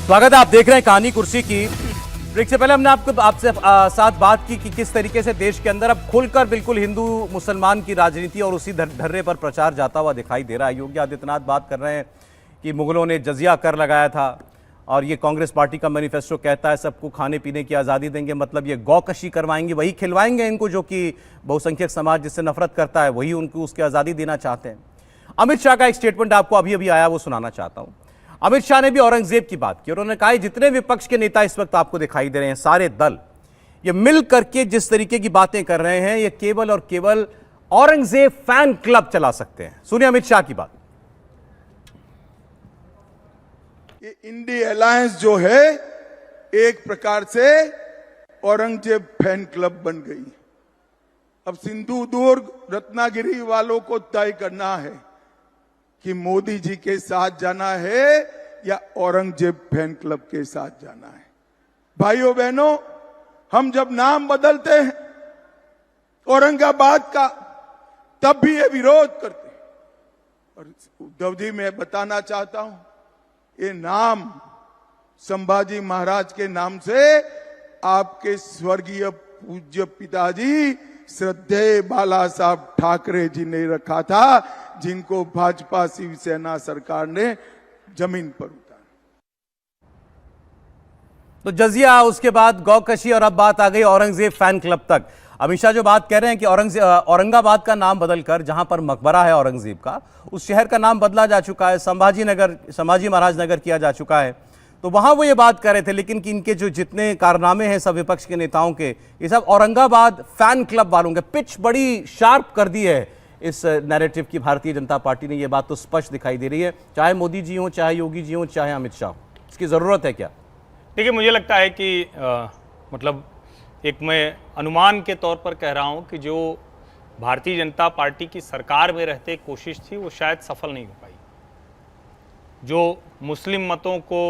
स्वागत है, आप देख रहे हैं कहानी कुर्सी की। ब्रेक से पहले हमने आपसे साथ बात की कि किस तरीके से देश के अंदर अब खुलकर बिल्कुल हिंदू मुसलमान की राजनीति और उसी धर्रे पर प्रचार जाता हुआ दिखाई दे रहा है। योगी आदित्यनाथ बात कर रहे हैं कि मुगलों ने जजिया कर लगाया था और ये कांग्रेस पार्टी का मैनिफेस्टो कहता है सबको खाने पीने की आज़ादी देंगे, मतलब ये गौकशी करवाएंगे, वही खिलवाएंगे इनको जो कि बहुसंख्यक समाज जिससे नफरत करता है वही उनको उसकी आज़ादी देना चाहते हैं। अमित शाह का एक स्टेटमेंट आपको अभी अभी आया, वो सुनाना चाहता हूं। अमित शाह ने भी औरंगजेब की बात की और उन्होंने कहा जितने विपक्ष के नेता इस वक्त आपको दिखाई दे रहे हैं, सारे दल ये मिल करके जिस तरीके की बातें कर रहे हैं, ये केवल और केवल औरंगजेब फैन क्लब चला सकते हैं। सुनिए अमित शाह की बात। इंडी अलायंस जो है एक प्रकार से औरंगजेब फैन क्लब बन गई। अब सिंधु दुर्ग रत्नागिरी वालों को तय करना है कि मोदी जी के साथ जाना है या औरंगजेब फैन क्लब के साथ जाना है। भाइयों बहनों, हम जब नाम बदलते हैं औरंगाबाद का, तब भी ये विरोध करते हैं। और उद्धव जी, मैं बताना चाहता हूं, ये नाम संभाजी महाराज के नाम से आपके स्वर्गीय पूज्य पिताजी श्रद्धेय बाला साहब ठाकरे जी ने रखा था, जिनको भाजपा शिवसेना सरकार ने जमीन पर उतारा। तो जजिया, उसके बाद गौकशी और अब बात आ गई औरंगजेब फैन क्लब तक। अमित शाह जो बात कह रहे हैं कि औरंगाबाद का नाम बदलकर जहां पर मकबरा है औरंगजेब का, उस शहर का नाम बदला जा चुका है, संभाजी महाराज नगर किया जा चुका है। तो वहां वो ये बात कर रहे थे, लेकिन कि इनके जो जितने कारनामे हैं सब विपक्ष के नेताओं के, ये सब औरंगाबाद फैन क्लब वालों के। पिच बड़ी शार्प कर दी है इस नैरेटिव की भारतीय जनता पार्टी ने। ये बात तो स्पष्ट दिखाई दे रही है, चाहे मोदी जी हो, चाहे योगी जी हो, चाहे अमित शाह हो। इसकी जरूरत है क्या? देखिए, मुझे लगता है कि मतलब एक मैं अनुमान के तौर पर कह रहा हूं कि जो भारतीय जनता पार्टी की सरकार में रहते कोशिश थी वो शायद सफल नहीं हो पाई। जो मुस्लिम मतों को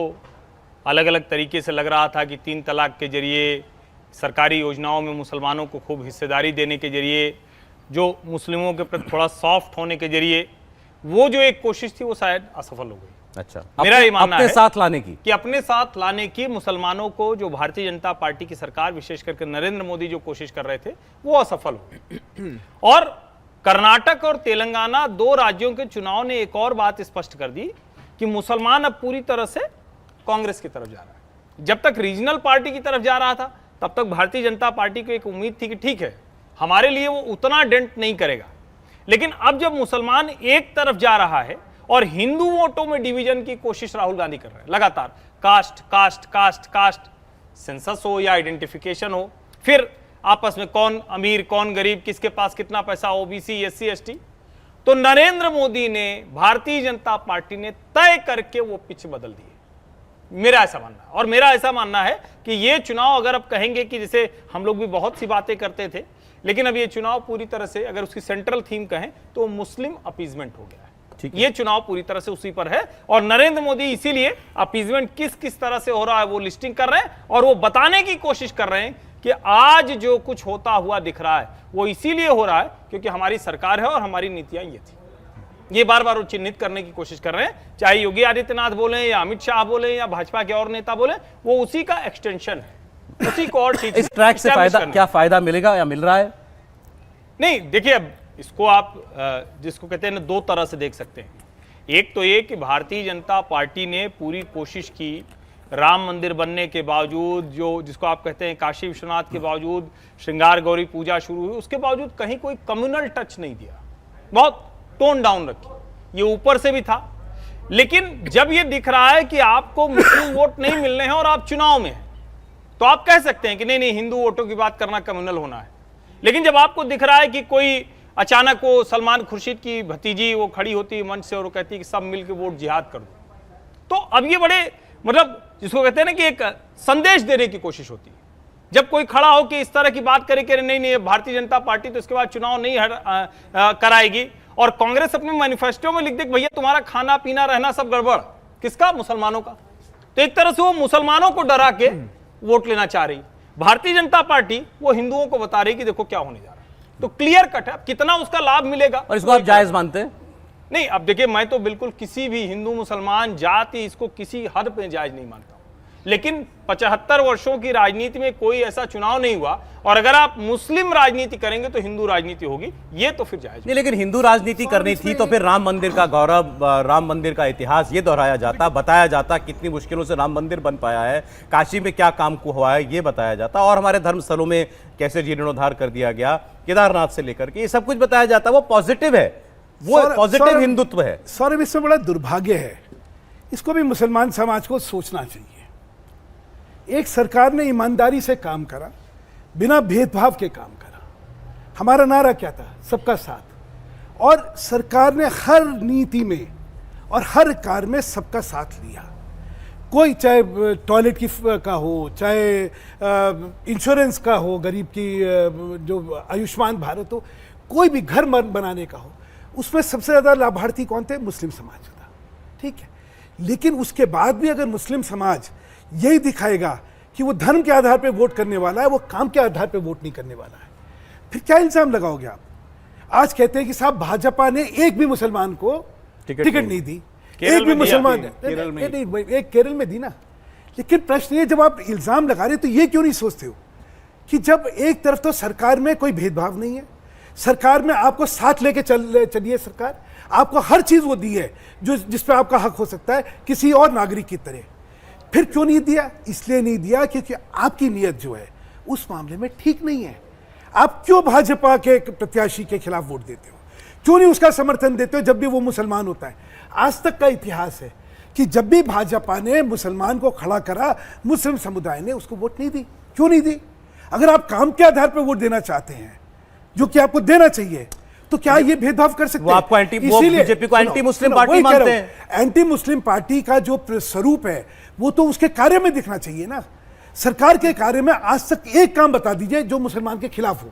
अलग अलग तरीके से लग रहा था कि 3 तलाक के जरिए, सरकारी योजनाओं में मुसलमानों को खूब हिस्सेदारी देने के जरिए, जो मुस्लिमों के प्रति थोड़ा सॉफ्ट होने के जरिए, वो जो एक कोशिश थी वो शायद असफल हो गई। अच्छा, मेरा ये मानना अपने है साथ लाने की, कि अपने साथ लाने की मुसलमानों को जो भारतीय जनता पार्टी की सरकार, विशेष करके नरेंद्र मोदी जो कोशिश कर रहे थे, वो असफल हो गई। और कर्नाटक और तेलंगाना 2 राज्यों के चुनाव ने एक और बात स्पष्ट कर दी कि मुसलमान अब पूरी तरह से कांग्रेस की तरफ जा रहा है। जब तक रीजनल पार्टी की तरफ जा रहा था, तब तक भारतीय जनता पार्टी को एक उम्मीद थी कि ठीक है, हमारे लिए वो उतना डेंट नहीं करेगा। लेकिन अब जब मुसलमान एक तरफ जा रहा है और हिंदू वोटों में डिवीजन की कोशिश राहुल गांधी कर रहे हैं लगातार, caste caste caste caste, census हो या आइडेंटिफिकेशन हो, फिर आपस में कौन अमीर कौन गरीब, किसके पास कितना पैसा, ओबीसी एससी एसटी। तो नरेंद्र मोदी ने, भारतीय जनता पार्टी ने तय करके वो पिच बदल दी है। मेरा ऐसा मानना है, और मेरा ऐसा मानना है कि ये चुनाव, अगर अब कहेंगे कि जैसे हम लोग भी बहुत सी बातें करते थे, लेकिन अब ये चुनाव पूरी तरह से, अगर उसकी सेंट्रल थीम कहें तो मुस्लिम अपीजमेंट हो गया है। ये चुनाव पूरी तरह से उसी पर है, और नरेंद्र मोदी इसीलिए अपीजमेंट किस किस तरह से हो रहा है वो लिस्टिंग कर रहे हैं, और वो बताने की कोशिश कर रहे हैं कि आज जो कुछ होता हुआ दिख रहा है वो इसीलिए हो रहा है क्योंकि हमारी सरकार है और हमारी नीतियां ये थी। ये बार बार वो चिन्हित करने की कोशिश कर रहे हैं, चाहे योगी आदित्यनाथ बोले या अमित शाह बोले या भाजपा के और नेता बोले, वो उसी का एक्सटेंशन है, उसी को और ठीक इस ट्रैक से क्या फायदा मिलेगा या मिल रहा है? नहीं, देखिए, अब इसको आप जिसको कहते हैं ना, 2 तरह से देख सकते हैं। एक तो ये कि भारतीय जनता पार्टी ने पूरी कोशिश की, राम मंदिर बनने के बावजूद, जो जिसको आप कहते हैं काशी विश्वनाथ के बावजूद, श्रृंगार गौरी पूजा शुरू हुई, उसके बावजूद कहीं कोई कम्युनल टच नहीं दिया, बहुत टोन डाउन रखी। ये ऊपर से भी था, लेकिन जब ये दिख रहा है कि आपको मुस्लिम वोट नहीं मिलने हैं और आप चुनाव में हैं, तो आप कह सकते हैं कि नहीं नहीं, हिंदू वोटों की बात करना कम्युनल होना है। लेकिन जब आपको दिख रहा है कि कोई अचानक वो सलमान खुर्शीद की भतीजी वो खड़ी होती है मंच से और वो कहती है कि सब मिलकर वोट जिहाद कर दो, तो अब ये बड़े, मतलब जिसको कहते हैं ना कि एक संदेश देने की कोशिश होती है। जब कोई खड़ा हो कि इस तरह की बात करे कि नहीं नहीं, भारतीय जनता पार्टी तो इसके बाद चुनाव नहीं कराएगी, और कांग्रेस अपने मैनिफेस्टो में लिख दे भैया तुम्हारा खाना पीना रहना सब गड़बड़, किसका? मुसलमानों का। तो एक तरह से वो मुसलमानों को डरा के वोट लेना चाह रही। भारतीय जनता पार्टी वो हिंदुओं को बता रही कि देखो क्या होने जा रहा है। तो क्लियर कट है, कितना उसका लाभ मिलेगा और इसको आप जायज मानते हैं? नहीं, अब देखिए, मैं तो बिल्कुल किसी भी हिंदू मुसलमान जाति इसको किसी हद पे जायज नहीं मानता हूं। लेकिन 75 वर्षों की राजनीति में कोई ऐसा चुनाव नहीं हुआ, और अगर आप मुस्लिम राजनीति करेंगे तो हिंदू राजनीति होगी, ये तो फिर जायज नहीं। लेकिन हिंदू राजनीति करनी थी तो फिर राम मंदिर का गौरव, राम मंदिर का इतिहास ये दोहराया जाता, बताया जाता कितनी मुश्किलों से राम मंदिर बन पाया है, काशी में क्या काम को हुआ है ये बताया जाता, और हमारे धर्मस्थलों में कैसे जीर्णोद्धार कर दिया गया, केदारनाथ से लेकर के ये सब कुछ बताया जाता। वो पॉजिटिव है, वो पॉजिटिव हिंदुत्व है। सौरभ, इसमें बड़ा दुर्भाग्य है, इसको भी मुसलमान समाज को सोचना चाहिए। एक सरकार ने ईमानदारी से काम करा, बिना भेदभाव के काम करा। हमारा नारा क्या था? सबका साथ। और सरकार ने हर नीति में और हर कार्य में सबका साथ लिया। कोई चाहे टॉयलेट की का हो, चाहे इंश्योरेंस का हो, गरीब की जो आयुष्मान भारत हो, कोई भी घर बनाने का हो, उसमें सबसे ज़्यादा लाभार्थी कौन थे? मुस्लिम समाज था। ठीक है, लेकिन उसके बाद भी अगर मुस्लिम समाज यही दिखाएगा कि वो धर्म के आधार पे वोट करने वाला है, वो काम के आधार पे वोट नहीं करने वाला है, फिर क्या इल्जाम लगाओगे आप? आज कहते हैं कि साहब भाजपा ने एक भी मुसलमान को टिकट नहीं दी, एक भी मुसलमान एक केरल में दी ना। लेकिन प्रश्न ये, जब आप इल्जाम लगा रहे तो ये क्यों नहीं सोचते हो कि जब एक तरफ तो सरकार में कोई भेदभाव नहीं है, सरकार में आपको साथ लेके चलिए, सरकार आपको हर चीज वो दी है जो जिस पे आपका हक हो सकता है किसी और नागरिक की तरह, फिर क्यों नहीं दिया? इसलिए नहीं दिया क्योंकि आपकी नीयत जो है उस मामले में ठीक नहीं है। आप क्यों भाजपा के प्रत्याशी के खिलाफ वोट देते हो? क्यों नहीं उसका समर्थन देते हो जब भी वो मुसलमान होता है? आज तक का इतिहास है कि जब भी भाजपा ने मुसलमान को खड़ा करा, मुस्लिम समुदाय ने उसको वोट नहीं दी। क्यों नहीं दी? अगर आप काम के आधार पर वोट देना चाहते हैं, जो कि आपको देना चाहिए, तो क्या ये भेदभाव कर सकते हैं? आपको बीजेपी को एंटी मुस्लिम पार्टी मानते हैं। एंटी मुस्लिम पार्टी का जो स्वरूप है वो तो उसके कार्य में दिखना चाहिए ना। सरकार के कार्य में आज तक एक काम बता दीजिए जो मुसलमान के खिलाफ हो,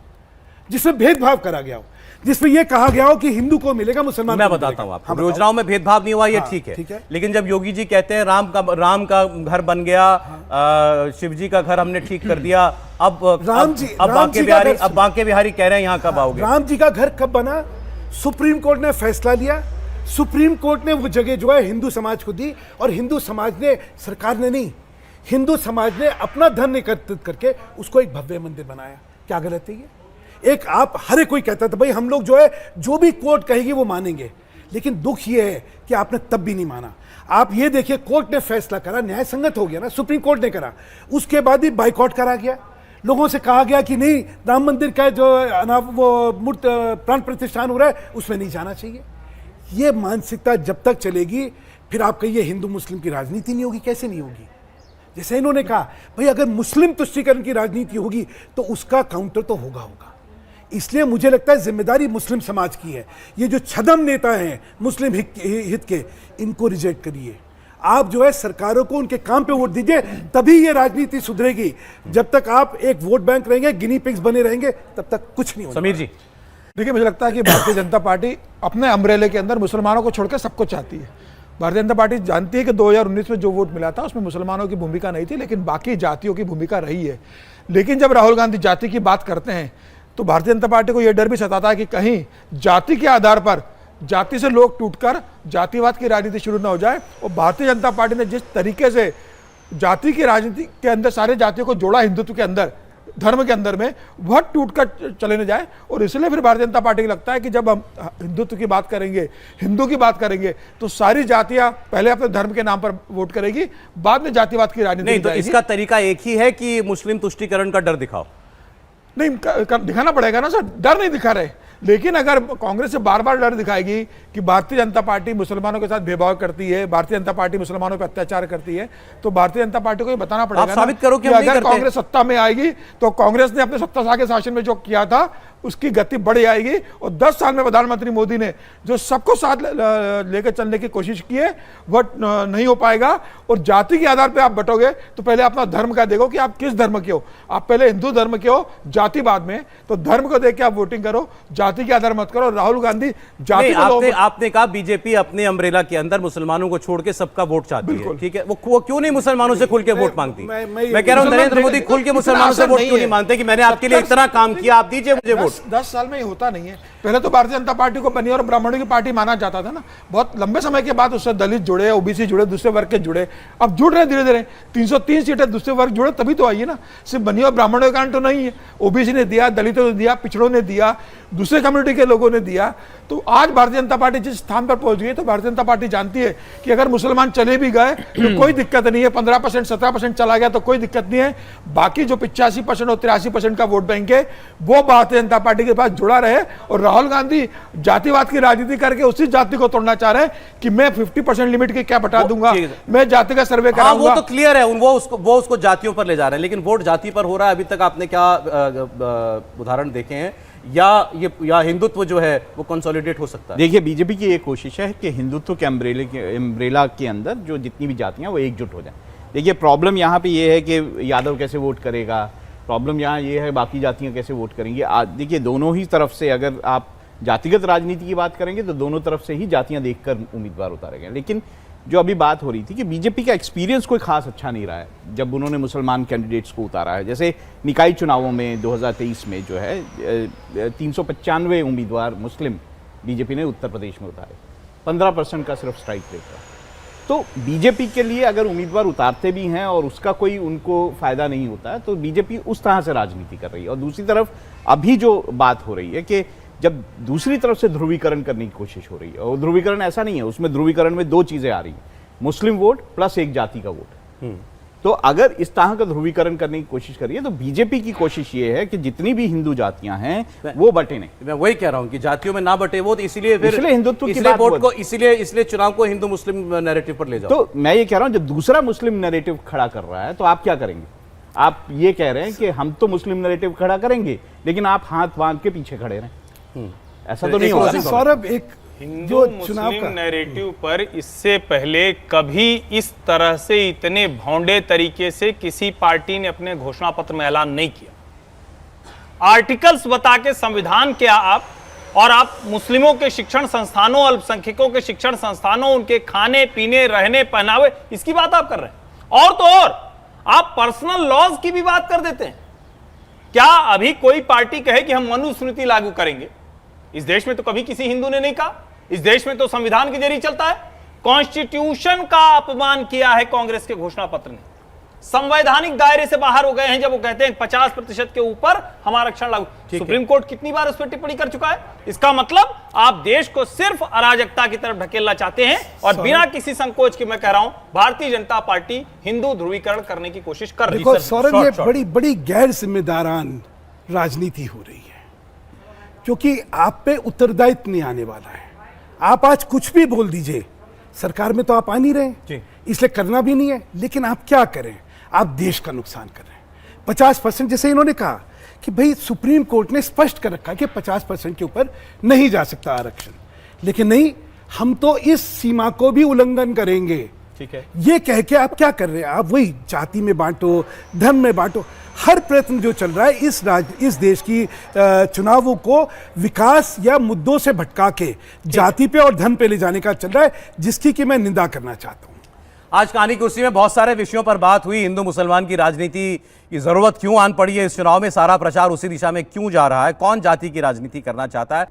जिसमें भेदभाव करा गया हो, जिसमें यह कहा गया हो कि हिंदू को मिलेगा, मुसलमान मैं बताता हूं आपको, योजनाओं में भेदभाव नहीं हुआ, ये ठीक है। लेकिन जब योगी जी कहते हैं राम का घर बन गया, शिव जी का घर हमने ठीक कर दिया, अब बांके बिहारी कह रहे हैं यहाँ कब आओगे? राम जी का घर कब बना? सुप्रीम कोर्ट ने फैसला लिया, सुप्रीम कोर्ट ने वो जगह जो है हिंदू समाज को दी, और हिंदू समाज ने, सरकार ने नहीं, हिंदू समाज ने अपना धन एकत्रित करके उसको एक भव्य मंदिर बनाया। क्या गलत है ये? एक आप हर एक कोई कहता था भाई हम लोग जो है जो भी कोर्ट कहेगी वो मानेंगे, लेकिन दुख ये है कि आपने तब भी नहीं माना। आप ये देखिए, कोर्ट ने फैसला करा, न्याय संगत हो गया ना, सुप्रीम कोर्ट ने करा, उसके बाद भी बाइकआउट करा गया। लोगों से कहा गया कि नहीं, राम मंदिर का जो वो मूर्त प्राण प्रतिष्ठान हो रहा है उसमें नहीं जाना चाहिए। ये मानसिकता जब तक चलेगी, फिर आप कहिए हिंदू मुस्लिम की राजनीति नहीं होगी। कैसे नहीं होगी? जैसे इन्होंने कहा भाई अगर मुस्लिम तुष्टीकरण की राजनीति होगी तो उसका काउंटर तो होगा। इसलिए मुझे लगता है जिम्मेदारी मुस्लिम समाज की है। ये जो छदम नेता हैं मुस्लिम हित के, इनको रिजेक्ट करिए। आप जो है सरकारों को उनके काम पे वोट दीजिए, तभी ये राजनीति सुधरेगी। जब तक आप एक वोट बैंक रहेंगे, गिनी पिग्स बने रहेंगे, तब तक कुछ नहीं होगा। समीर जी, देखिए, मुझे लगता है कि भारतीय जनता पार्टी अपने अम्ब्रेले के अंदर मुसलमानों को छोड़कर सबको चाहती है। भारतीय जनता पार्टी जानती है कि 2019 में जो वोट मिला था उसमें मुसलमानों की भूमिका नहीं थी, लेकिन बाकी जातियों की भूमिका रही है। लेकिन जब राहुल गांधी जाति की बात करते हैं तो भारतीय जनता पार्टी को यह डर भी सताता है कि कहीं जाति के आधार पर, जाति से लोग टूटकर जातिवाद की राजनीति शुरू न हो जाए। और भारतीय जनता पार्टी ने जिस तरीके से जाति की राजनीति के अंदर सारे जातियों को जोड़ा हिंदुत्व के अंदर, धर्म के अंदर में, वह टूटकर चले न जाए। और इसलिए फिर भारतीय जनता पार्टी को लगता है कि जब हम हिंदुत्व की बात करेंगे, हिंदू की बात करेंगे, तो सारी जातियां पहले अपने धर्म के नाम पर वोट करेगी, बाद में जातिवाद की राजनीति नहीं। तो इसका तरीका एक ही है कि मुस्लिम तुष्टीकरण का डर दिखाओ। नहीं, दिखाना पड़ेगा ना सर, डर नहीं दिखा रहे। लेकिन अगर कांग्रेस से बार बार डर दिखाएगी कि भारतीय जनता पार्टी मुसलमानों के साथ भेदभाव करती है, भारतीय जनता पार्टी मुसलमानों पर अत्याचार करती है, तो भारतीय जनता पार्टी को ये बताना पड़ेगा, आप साबित करो कि अगर कांग्रेस सत्ता में आएगी तो कांग्रेस ने अपने 70 साल के शासन में जो किया था उसकी गति बढ़ जाएगी। और 10 साल में प्रधानमंत्री मोदी ने जो सबको साथ लेकर चलने की कोशिश की है वह नहीं हो पाएगा। और जाति के आधार पर आप बटोगे तो पहले अपना धर्म का देखो कि आप किस धर्म के हो। आप पहले हिंदू धर्म के हो, जाति बाद में। तो धर्म को देख के आप वोटिंग करो, जाति के आधार मत करो। राहुल गांधी जाति आपने कहा बीजेपी अपने अम्ब्रेला के अंदर मुसलमानों को छोड़ के सबका वोट चाहती है, ठीक है। वो क्यों नहीं मुसलमानों से खुल के वोट मांगती? मैं कह रहा हूं नरेंद्र मोदी खुल के मुसलमानों से वोट क्यों नहीं मांगते कि मैंने आपके लिए इतना काम किया, आप दीजिए मुझे वोट। 10 साल में ये होता नहीं है। पहले तो भारतीय जनता पार्टी को बनिया और ब्राह्मणों की पार्टी माना जाता था ना, बहुत लंबे समय के बाद उससे दलित जुड़े, ओबीसी जुड़े, दूसरे वर्ग के जुड़े, अब जुड़ रहे धीरे धीरे। 303 सीटें दूसरे वर्ग जुड़े तभी तो आई है ना, सिर्फ बनिया और ब्राह्मणों के कारण तो नहीं है। ओबीसी ने दिया, दलितों ने दिया, पिछड़ों ने दिया, दूसरे कम्युनिटी के लोगों ने दिया। तो आज भारतीय जनता पार्टी जिस स्थान पर पहुंच गई है, तो भारतीय जनता पार्टी जानती है कि अगर मुसलमान चले भी गए तो कोई दिक्कत नहीं है, 15% 17% चला गया तो कोई दिक्कत नहीं है। बाकी जो 85% और 83% का वोट बैंक है वो भारतीय जनता पार्टी के पास जुड़ा रहे। और राहुल गांधी जातिवाद की राजनीति करके उसी जाति को तोड़ना चाह रहे हैं कि मैं 50% लिमिट की क्या बता दूंगा, मैं जाति का सर्वे कराऊंगा। वो तो क्लियर है, वो उसको जातियों पर ले जा रहे हैं, लेकिन वोट जाति पर हो रहा है। अभी तक आपने क्या उदाहरण देखे हैं, या हिंदुत्व जो है वो कंसोलिडेट हो सकता है? देखिए, बीजेपी की एक कोशिश है कि हिंदुत्व के अम्ब्रेला के अंदर जो जितनी भी जातियां वो एकजुट हो जाएं। देखिए, प्रॉब्लम यहाँ पे ये है कि यादव कैसे वोट करेगा, प्रॉब्लम यहाँ ये है बाकी जातियां कैसे वोट करेंगी। देखिए, दोनों ही तरफ से अगर आप जातिगत राजनीति की बात करेंगे तो दोनों तरफ से ही जातियां देखकर उम्मीदवार उतारेंगे। लेकिन जो अभी बात हो रही थी कि बीजेपी का एक्सपीरियंस कोई खास अच्छा नहीं रहा है जब उन्होंने मुसलमान कैंडिडेट्स को उतारा है। जैसे निकाय चुनावों में 2023 में जो है 395 उम्मीदवार मुस्लिम बीजेपी ने उत्तर प्रदेश में उतारे, 15% का सिर्फ स्ट्राइक रेट था। तो बीजेपी के लिए अगर उम्मीदवार उतारते भी हैं और उसका कोई उनको फायदा नहीं होता है तो बीजेपी उस तरह से राजनीति कर रही है। और दूसरी तरफ अभी जो बात हो रही है कि जब दूसरी तरफ से ध्रुवीकरण करने की कोशिश हो रही है, और ध्रुवीकरण ऐसा नहीं है, उसमें ध्रुवीकरण में 2 चीजें आ रही हैं, मुस्लिम वोट प्लस एक जाति का वोट। तो अगर इस तरह का ध्रुवीकरण करने की कोशिश करिए तो बीजेपी की कोशिश ये है कि जितनी भी हिंदू जातियां हैं वो बटे नहीं। मैं वही कह रहा हूं कि जातियों में ना बटे वो, तो इसलिए हिंदुत्व की बात वोट को इसलिए चुनाव को हिंदू मुस्लिम नैरेटिव पर ले जाओ। तो मैं ये कह रहा हूं, जब दूसरा मुस्लिम नैरेटिव खड़ा कर रहा है तो आप क्या करेंगे? आप ये कह रहे हैं कि हम तो मुस्लिम नैरेटिव खड़ा करेंगे लेकिन आप हाथ बांध के पीछे खड़े रहें, ऐसा तो नहीं होगा। सौरभ, एक हिंदू मुस्लिम नैरेटिव पर इससे पहले कभी इस तरह से इतने भौंडे तरीके से किसी पार्टी ने अपने घोषणा पत्र में ऐलान नहीं किया। आर्टिकल्स बता के संविधान क्या आप मुस्लिमों के शिक्षण संस्थानों, अल्पसंख्यकों के शिक्षण संस्थानों, उनके खाने पीने, रहने, पहनावे, इसकी बात आप कर रहे हैं। और तो और आप पर्सनल लॉज की भी बात कर देते हैं। क्या अभी कोई पार्टी कहे कि हम मनुस्मृति लागू करेंगे? इस देश में तो कभी किसी हिंदू ने नहीं कहा। इस देश में तो संविधान के जरिए चलता है। कॉन्स्टिट्यूशन का अपमान किया है कांग्रेस के घोषणा पत्र ने। संवैधानिक दायरे से बाहर हो गए हैं जब वो कहते हैं 50% के ऊपर हम आरक्षण लागू। सुप्रीम कोर्ट कितनी बार उस पर टिप्पणी कर चुका है। इसका मतलब आप देश को सिर्फ अराजकता की तरफ ढकेलना चाहते हैं और बिना किसी संकोच के मैं कह रहा हूं भारतीय जनता पार्टी हिंदू ध्रुवीकरण करने की कोशिश कर रही है। सौरभ, ये बड़ी बड़ी गैर जिम्मेदारान राजनीति हो रही है क्योंकि आप पे उत्तरदायित्व नहीं आने वाला है। आप आज कुछ भी बोल दीजिए, सरकार में तो आप आ नहीं रहे, इसलिए करना भी नहीं है। लेकिन आप क्या करें, आप देश का नुकसान कर रहे हैं। 50%, जैसे इन्होंने कहा कि भाई सुप्रीम कोर्ट ने स्पष्ट कर रखा कि 50% के ऊपर नहीं जा सकता आरक्षण, लेकिन नहीं, हम तो इस सीमा को भी उल्लंघन करेंगे। ठीक है, ये कह के आप क्या कर रहे हैं? आप वही जाति में बांटो, धर्म में बांटो। हर प्रयत्न जो चल रहा है इस देश की चुनावों को विकास या मुद्दों से भटका के जाति पे और धर्म पे ले जाने का चल रहा है, जिसकी कि मैं निंदा करना चाहता हूं। आज कहानी कुर्सी में बहुत सारे विषयों पर बात हुई। हिंदू मुसलमान की राजनीति की जरूरत क्यों आन पड़ी है इस चुनाव में, सारा प्रचार उसी दिशा में क्यों जा रहा है, कौन जाति की राजनीति करना चाहता है।